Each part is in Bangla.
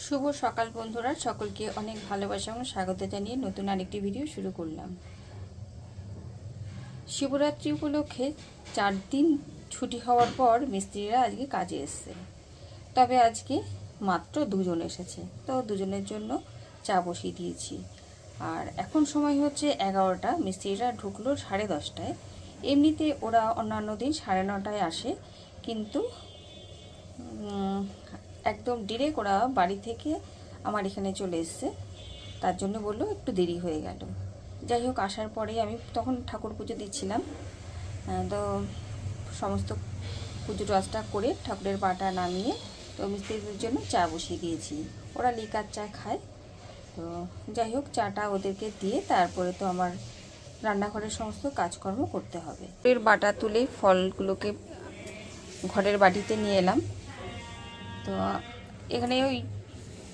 শুভ সকাল বন্ধুরা, সকলকে অনেক ভালোবাসা এবং স্বাগত জানিয়ে নতুন আরেকটি ভিডিও শুরু করলাম। শিবরাত্রি উপলক্ষে 4 দিন ছুটি হওয়ার পর মিস্ত্রিরা আজকে কাজে এসেছে। তবে আজকে মাত্র 2 জন এসেছে, তো দুজনের জন্য চা বসিয়ে দিয়েছি। আর এখন সময় হচ্ছে 11টা। মিস্ত্রিরা ঢুকলো 10:30টায়। এমনিতে ওরা অন্যান্য দিন 9:30টায় আসে, কিন্তু একদম ডিরেক্ট ওরা বাড়ি থেকে আমার এখানে চলে এসছে, তার জন্য বললো একটু দেরি হয়ে গেল। যাই হোক, আসার পরে আমি তখন ঠাকুর পুজো দিচ্ছিলাম, তো সমস্ত পুজো টজটা করে ঠাকুরের পাটা নামিয়ে তো মিস্ত্রিদের জন্য চা বসিয়ে দিয়েছি। ওরা লিকার চা খায়, তো যাই হোক চাটা ওদেরকে দিয়ে তারপরে তো আমার রান্নাঘরের সমস্ত কাজকর্ম করতে হবে। এর বাটা তুলে ফলগুলোকে ঘরের বাটিতে নিয়ে এলাম। তো এখানে ওই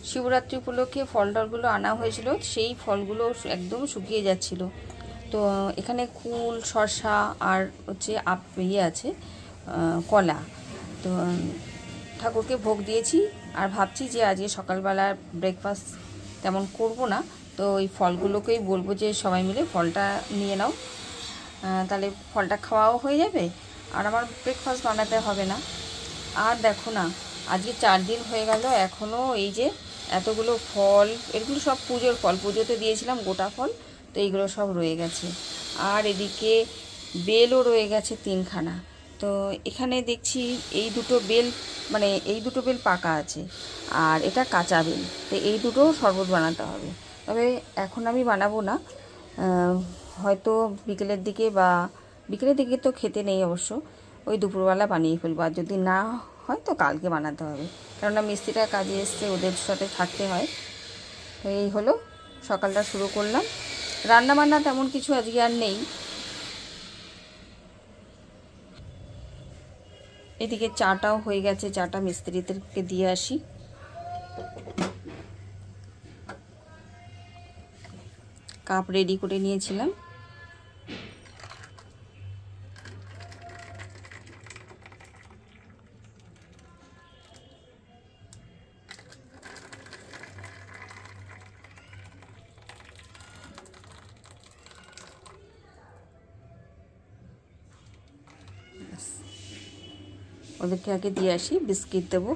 শিবরাত্রি উপলক্ষে ফল টলগুলো আনা হয়েছিল, সেই ফলগুলো একদম শুকিয়ে যাচ্ছিল। তো এখানে কুল, শসা আর হচ্ছে আছে কলা। তো ঠাকুরকে ভোগ দিয়েছি। আর ভাবছি যে আজকে সকালবেলা ব্রেকফাস্ট তেমন করব না, তো ওই ফলগুলোকেই বলবো যে সবাই মিলে ফলটা নিয়ে নাও, তাহলে ফলটা খাওয়াও হয়ে যাবে আর আমার ব্রেকফাস্ট বানাতে হবে না। আর দেখো না, আজকে 4 দিন হয়ে গেল, এখনও এই যে এতগুলো ফল, এগুলো সব পুজোর ফল, পুজোতে দিয়েছিলাম গোটা ফল, তো এইগুলো সব রয়ে গেছে। আর এদিকে বেলও রয়ে গেছে 3খানা। তো এখানে দেখছি এই দুটো বেল, মানে এই দুটো বেল পাকা আছে আর এটা কাঁচা বেল, তো এই দুটো শরবত বানাতে হবে। তবে এখন আমি বানাবো না, হয়তো বিকেলের দিকে, বা বিকেলের দিকে তো খেতে নেই অবশ্য, ওই দুপুরবেলা বানিয়ে ফেলবো। আর যদি না হয় তো কালকে বানাতে হবে, কেননা মিস্ত্রিরা কাজে এসছে, ওদের সাথে থাকতে হয়। তো এই হলো, সকালটা শুরু করলাম। রান্না বান্না তেমন কিছু আজকে আর নেই। এদিকে চাটাও হয়ে গেছে, চাটা মিস্ত্রিদেরকে দিয়ে আসি। কাপ রেডি করে নিয়েছিলাম। ওদেরকে আগে দিয়ে আসি, বিস্কিট দেবো।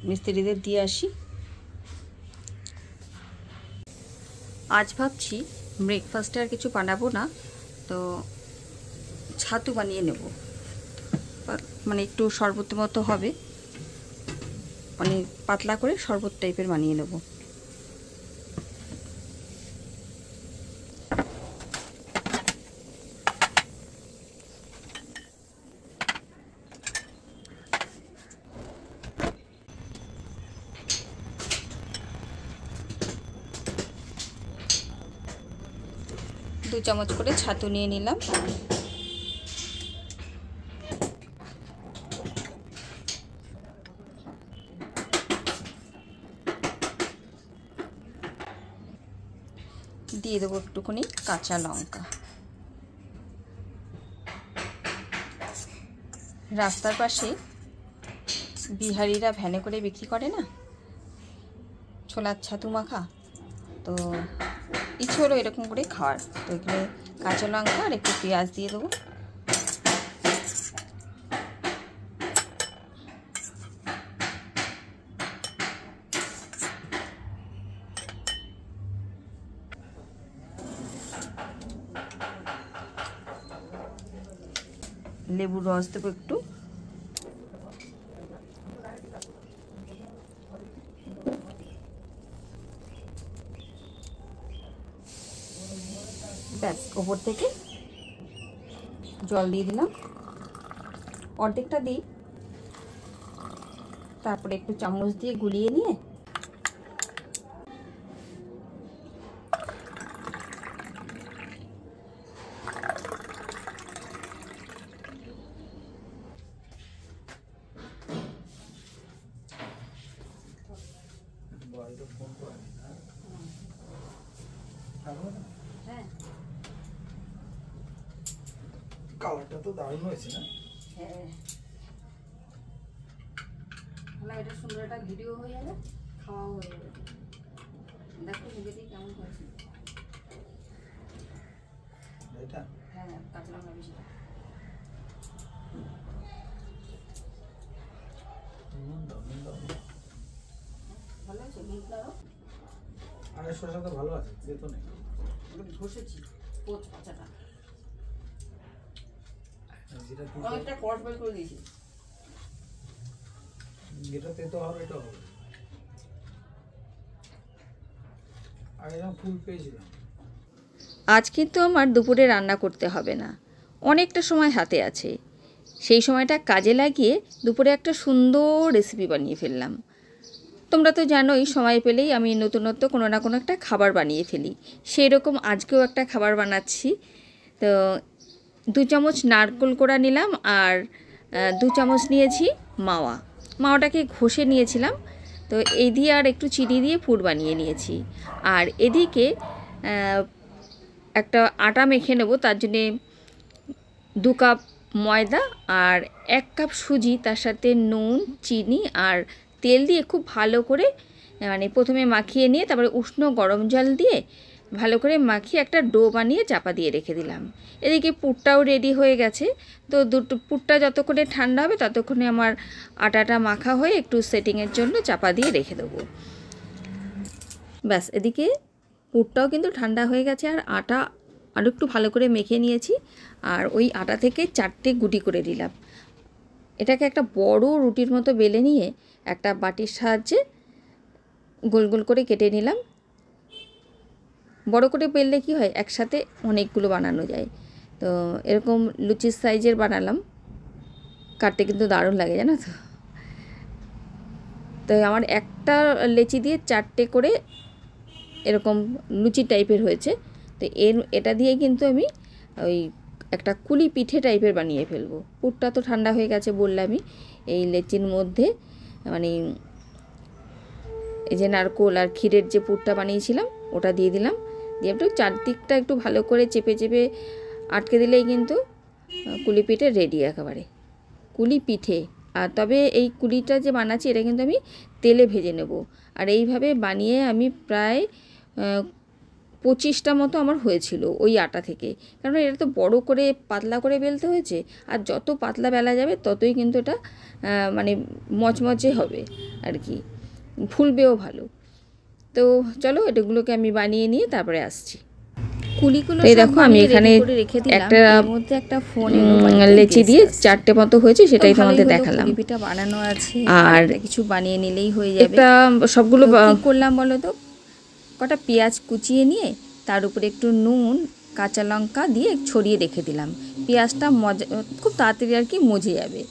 মিস্ত্রিদের দিয়ে আসি। আজ ভাবছি ব্রেকফাস্টে আর কিছু বানাবো না, তো ছাতু বানিয়ে নেব, মানে একটু শরবতের মতো হবে, মানে পাতলা করে শরবত টাইপের বানিয়ে নেব। দু চামচ করে ছাতু নিয়ে নিলাম। দিয়ে দেবো একটুখানি কাঁচা লঙ্কা। রাস্তার পাশে বিহারিরা ভ্যানে করে বিক্রি করে না ছোলার ছাতু মাখা, তো ইচ্ছে হলো এরকম করে খাওয়ার। তো এখানে কাঁচা লঙ্কা আর একটু পেঁয়াজ দিয়ে দেবো। লেবুর রস দেবো একটু। ব্যাস, ওপর থেকে জল দিয়ে দিলাম, অর্ধেকটা দিই, তারপরে একটু চামচ দিয়ে গুলিয়ে নিয়ে হ্যাঁ, কালারটা তো দারুণ হয়েছে না? হ্যাঁ, তাহলে এটা সুন্দর একটা ভিডিও হয়ে যাবে, খাওয়াও হয়ে যাবে। দেখো মুখেতেই কেমন হয়েছে। এটা হ্যাঁ, কাঁচা লঙ্কা বেশি ভালো হয়েছে। আর শসা তো ভালো আছে, যেত নেই ঘষেছি পোচ পাচাটা, যেটা অনেকটা কষ বের করে দিয়েছি। যেটা তেতো হবে এটা হবে। আর এরকম ফুল পেয়েছিলাম। আজ কিন্তু আমার দুপুরে রান্না করতে হবে না, অনেকটা সময় হাতে আছে। সেই সময়টা কাজে লাগিয়ে দুপুরে একটা সুন্দর রেসিপি বানিয়ে ফেললাম। তোমরা তো জানোই সময় পেলেই আমি নতুনত্ব কোনো না কোনো একটা খাবার বানিয়ে ফেলি। সেই রকম আজকেও একটা খাবার বানাচ্ছি। তো 2 চামচ নারকেল কোড়া নিলাম আর 2 চামচ নিয়েছি মাওয়া। মাওয়াটাকে ঘষে নিয়েছিলাম। তো এই দিয়ে আর একটু চিনি দিয়ে পুর বানিয়ে নিয়েছি। আর এদিকে একটা আটা মেখে নেব, তার জন্যে 2 কাপ ময়দা আর 1 কাপ সুজি, তার সাথে নুন, চিনি আর তেল দিয়ে খুব ভালো করে মানে প্রথমে মাখিয়ে নিয়ে তারপরে উষ্ণ গরম জল দিয়ে ভালো করে মাখিয়ে একটা ডো বানিয়ে চাপা দিয়ে রেখে দিলাম। এদিকে পুরটাও রেডি হয়ে গেছে। তো পুরটা যতক্ষণে ঠান্ডা হবে ততক্ষণে আমার আটাটা মাখা হয়ে একটু সেটিংয়ের জন্য চাপা দিয়ে রেখে দেবো। ব্যাস, এদিকে পুরটাও কিন্তু ঠান্ডা হয়ে গেছে আর আটা আরও একটু ভালো করে মেখে নিয়েছি। আর ওই আটা থেকে 4টে গুটি করে দিলাম। এটাকে একটা বড় রুটির মতো বেলে নিয়ে একটা বাটির সাহায্যে গোল গোল করে কেটে নিলাম। বড় করে বেললে কি হয়, একসাথে অনেকগুলো বানানো যায়। তো এরকম লুচির সাইজের বানালাম, কাটতে কিন্তু দারুণ লাগে জানো তো। তো আমার একটা লেচি দিয়ে 4টে করে এরকম লুচি টাইপের হয়েছে। তো এটা দিয়ে কিন্তু আমি ওই একটা কুলি পিঠে টাইপের বানিয়ে ফেলবো। পুরটা তো ঠান্ডা হয়ে গেছে বললামই। এই লেচির মধ্যে মানে এই যে নারকোল আর ক্ষীরের যে পুরটা বানিয়েছিলাম ওটা দিয়ে দিলাম। দিয়ে একটু চারদিকটা একটু ভালো করে চেপে চেপে আটকে দিলেই কিন্তু কুলি পিঠে রেডি একেবারে। কুলি পিঠে। আর তবে এই কুলিটা যে বানাচ্ছি এটা কিন্তু আমি তেলে ভেজে নেব। আর এইভাবে বানিয়ে আমি প্রায় 25টা মতো আমার হয়েছিল ওই আটা থেকে। কারণ এটা তো বড় করে পাতলা করে বেলতে হয়েছে, আর যত পাতলা বেলা যাবে ততই কিন্তু এটা মানে মচমচে হবে আর কি, ফুলবেও ভালো। তো চলো এটাগুলোকে আমি বানিয়ে নিয়ে তারপরে আসছি। কুলিগুলো দেখো আমি এখানে একটা লেচি দিয়ে 4টে মতো হয়েছে, সেটাই তোমাদের দেখালাম। কুলিপিঠা বানানো আছে আর কিছু বানিয়ে নিলেই হয়ে যাবে। এটা সবগুলো কি করলাম বলো তো, কটা পেঁয়াজ কুচিয়ে নিয়ে তার উপরে একটু নুন, কাঁচা লঙ্কা দিয়ে ছড়িয়ে রেখে দিলাম। পেঁয়াজটা খুব তাড়াতাড়ি আর কি মজে যাবে।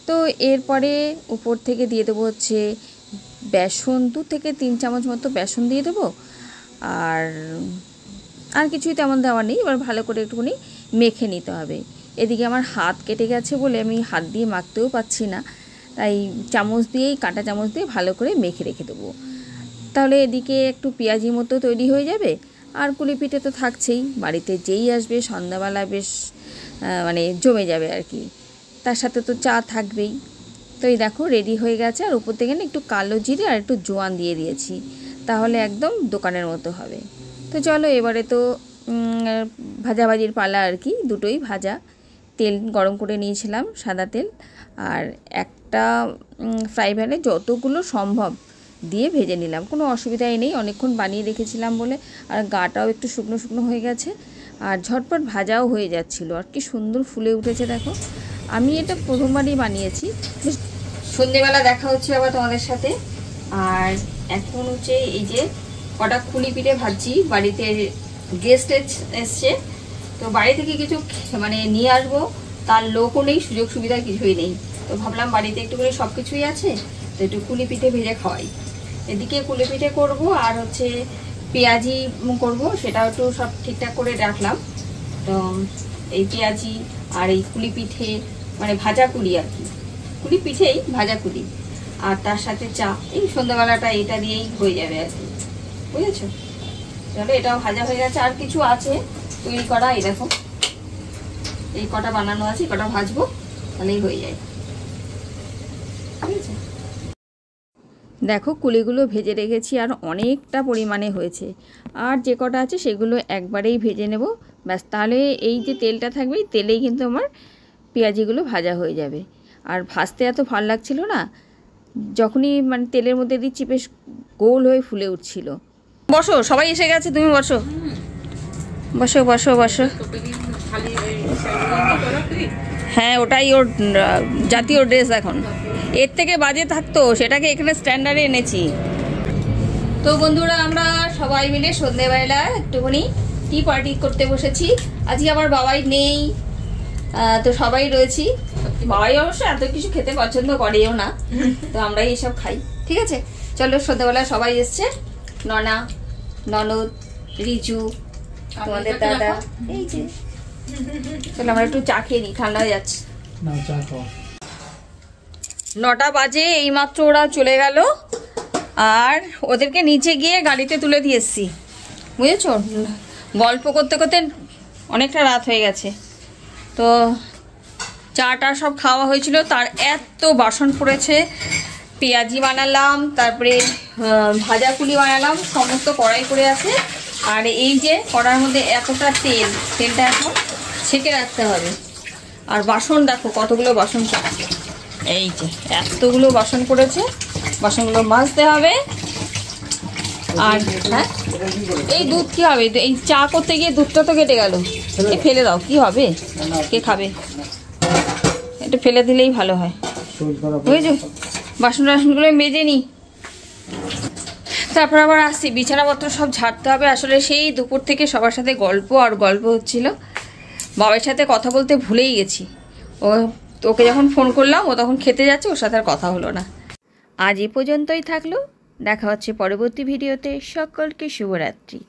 তো এরপরে উপর থেকে দিয়ে দেবো হচ্ছে বেসন, 2 থেকে 3 চামচ মতো বেসন দিয়ে দেবো। আর কিছুই তেমন দেওয়া নেই। এবার ভালো করে একটুখানি মেখে নিতে হবে। এদিকে আমার হাত কেটে গেছে বলে আমি হাত দিয়ে মাখতেও পাচ্ছি না, তাই চামচ দিয়েই, কাঁটা চামচ দিয়ে ভালো করে মেখে রেখে দেবো। তাহলে এদিকে একটু পেঁয়াজি মতো তৈরি হয়ে যাবে। আর কুলি পিঠে তো থাকছেই, বাড়িতে যেই আসবে সন্ধ্যাবেলা বেশ মানে জমে যাবে আর কি। তার সাথে তো চা থাকবেই। তো এই দেখো রেডি হয়ে গেছে। আর উপর থেকে না একটু কালো জিরে আর একটু জোয়ান দিয়ে দিয়েছি, তাহলে একদম দোকানের মতো হবে। তো চলো এবারে তো ভাজাভাজির পালা আর কি। দুটোই ভাজা। তেল গরম করে নিয়েছিলাম, সাদা তেল। আর একটা ফ্রাই প্যানে যতগুলো সম্ভব দিয়ে ভেজে নিলাম, কোনো অসুবিধাই নেই। অনেকক্ষণ বানিয়ে রেখেছিলাম বলে, আর গাটাও একটু শুকনো শুকনো হয়ে গেছে আর ঝটপট ভাজাও হয়ে যাচ্ছিল। আর কি সুন্দর ফুলে উঠেছে দেখো। আমি এটা প্রথমবারই বানিয়েছি। সন্ধেবেলা দেখা হচ্ছে আবার তোমাদের সাথে। আর এখন হচ্ছে এই যে কটা কুলি পিঠে ভাজছি। বাড়িতে গেস্ট এসছে, তো বাড়ি থেকে কিছু মানে নিয়ে আসবো তার লোকও নেই, সুযোগ সুবিধা কিছুই নেই। তো ভাবলাম বাড়িতে একটু করে সব কিছুই আছে, তো একটু কুলি পিঠে ভেজে খাওয়াই। এদিকে কুলি পিঠে করবো আর হচ্ছে পেঁয়াজি করব, সেটাও একটু সব ঠিকঠাক করে রাখলাম। তো এই পেঁয়াজি আর এই কুলি পিঠে মানে ভাজা কুলি আর কি, কুলি পিঠেই ভাজা কুলি, আর তার সাথে চা। এই সন্ধ্যাবেলাটা এটা দিয়েই হয়ে যাবে আর কি, বুঝেছো। তাহলে এটাও ভাজা হয়ে গেছে, আর কিছু আছে তৈরি করা। এই দেখো এই কটা বানানো আছে, কটা ভাজবো তাহলেই হয়ে যায়। ঠিক আছে, দেখো কুলিগুলো ভেজে রেখেছি আর অনেকটা পরিমাণে হয়েছে, আর যে কটা আছে সেগুলো একবারেই ভেজে নেব ব্যাস। তাহলে এই যে তেলটা থাকবে এই তেলেই কিন্তু আমার পেঁয়াজিগুলো ভাজা হয়ে যাবে। আর ভাজতে এত ভালো লাগছিল না, যখনই মানে তেলের মধ্যে দিচ্ছি বেশ গোল হয়ে ফুলে উঠছিল। বসো, সবাই এসে গেছে, তুমি বসো বসো বসো বসো। হ্যাঁ ওটাই ওর জাতীয় ড্রেস, এখন এর থেকে বাজে থাকতো সেটাকে এখানে স্ট্যান্ডার্ডে এনেছি। তো বন্ধুরা আমরা সবাই মিলে সন্ধ্যেবেলা একটুখানি টি পার্টি করতে বসেছি। আজকে আমার বাবাই নেই, তো সবাই রয়েছি। বাবাই অবশ্য এত কিছু খেতে পছন্দ করেও না, তো আমরাই এসব খাই। ঠিক আছে, চলো সন্ধ্যেবেলা সবাই এসছে, ননা, ননদ, রিজু, তোমাদের দাদা, এই যে। চলো আমরা একটু চা খেয়ে নিই, ঠান্ডা হয়ে যাচ্ছে। 9টা বাজে, এইমাত্র ওরা চলে গেল, আর ওদেরকে নিচে গিয়ে গাড়িতে তুলে দিয়ে এসছি, বুঝেছ। গল্প করতে করতে অনেকটা রাত হয়ে গেছে। তো চাটা সব খাওয়া হয়েছিল, তার এত বাসন পড়েছে। পেঁয়াজি বানালাম, তারপরে ভাজা কুলি বানালাম, সমস্ত কড়াই করে আছে। আর এই যে কড়ার মধ্যে এতটা তেলটা এখন ছেঁকে রাখতে হবে। আর বাসন দেখো কতগুলো বাসন পড়েছে, এই যে এতগুলো বাসন পড়েছে, বাসনগুলো মাজতে হবে। আর হ্যাঁ এই দুধ কি হবে, এই চা করতে গিয়ে দুধটা তো কেটে গেল, এ ফেলে দাও, কি হবে, কে খাবে, এটা ফেলে দিলেই ভালো হয়। বুঝেছো, বাসনগুলো মেজে নিই, তারপর আবার আসছি। বিছানাপত্র সব ঝাড়তে হবে। আসলে সেই দুপুর থেকে সবার সাথে গল্প হচ্ছিল, বাবার সাথে কথা বলতে ভুলেই গেছি। ওকে যখন ফোন করলাম ও তখন খেতে যাচ্ছে, ওর সাথে আর কথা হলো না। আজ এ পর্যন্তই থাকলো, দেখা হচ্ছে পরবর্তী ভিডিওতে। সকলকে শুভরাত্রি।